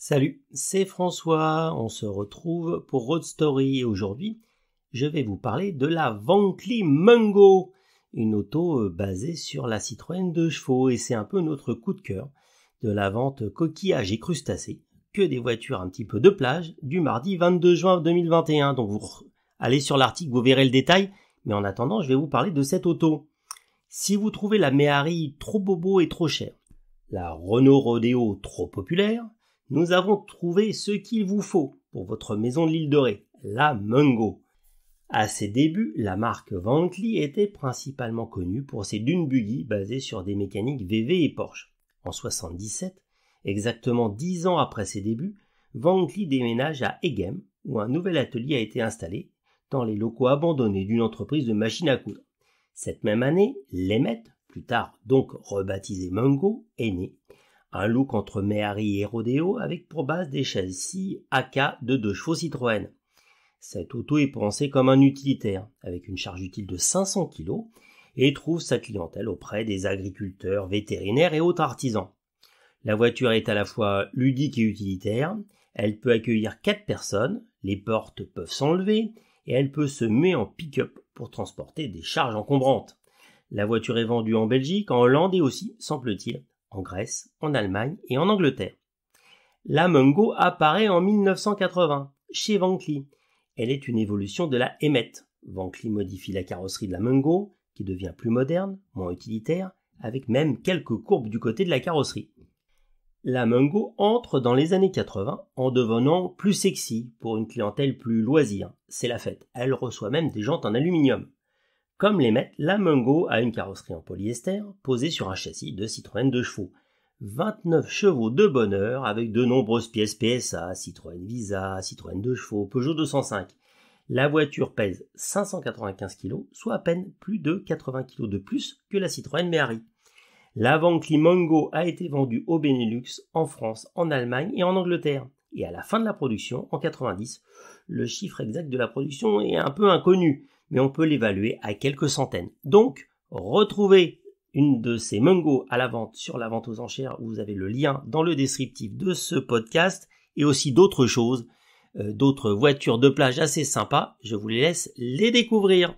Salut, c'est François, on se retrouve pour Road Story et aujourd'hui, je vais vous parler de la Vanquely Mungo, une auto basée sur la Citroën 2 chevaux et c'est un peu notre coup de cœur de la vente coquillages et crustacés, que des voitures un petit peu de plage du mardi 22 juin 2021. Donc vous allez sur l'article, vous verrez le détail, mais en attendant, je vais vous parler de cette auto. Si vous trouvez la Méhari trop bobo et trop chère, la Renault Rodeo trop populaire, nous avons trouvé ce qu'il vous faut pour votre maison de l'île de Ré, la Mungo. À ses débuts, la marque Vanquely était principalement connue pour ses dunes buggy basées sur des mécaniques VV et Porsche. En 1977, exactement 10 ans après ses débuts, Vanquely déménage à Egem, où un nouvel atelier a été installé dans les locaux abandonnés d'une entreprise de machines à coudre. Cette même année, l'Emmet, plus tard donc rebaptisé Mungo, est né. Un look entre Méhari et Rodeo avec pour base des châssis AK de 2 chevaux Citroën. Cette auto est pensée comme un utilitaire, avec une charge utile de 500 kg et trouve sa clientèle auprès des agriculteurs, vétérinaires et autres artisans. La voiture est à la fois ludique et utilitaire, elle peut accueillir 4 personnes, les portes peuvent s'enlever et elle peut se mettre en pick-up pour transporter des charges encombrantes. La voiture est vendue en Belgique, en Hollande et aussi, semble-t-il, en Grèce, en Allemagne et en Angleterre. La Mungo apparaît en 1980 chez Vanquely. Elle est une évolution de la Emmet. Vanquely modifie la carrosserie de la Mungo, qui devient plus moderne, moins utilitaire, avec même quelques courbes du côté de la carrosserie. La Mungo entre dans les années 80 en devenant plus sexy pour une clientèle plus loisir. C'est la fête. Elle reçoit même des jantes en aluminium. Comme l'Emmet, la Mungo a une carrosserie en polyester posée sur un châssis de Citroën 2 chevaux. 29 chevaux de bonheur avec de nombreuses pièces PSA, Citroën Visa, Citroën 2 chevaux, Peugeot 205. La voiture pèse 595 kg, soit à peine plus de 80 kg de plus que la Citroën Méhari. La Vanquely Mungo a été vendue au Benelux, en France, en Allemagne et en Angleterre. Et à la fin de la production, en 90, le chiffre exact de la production est un peu inconnu, mais on peut l'évaluer à quelques centaines. Donc, retrouvez une de ces Mungo à la vente sur la vente aux enchères, où vous avez le lien dans le descriptif de ce podcast, et aussi d'autres choses, d'autres voitures de plage assez sympas. Je vous les laisse les découvrir.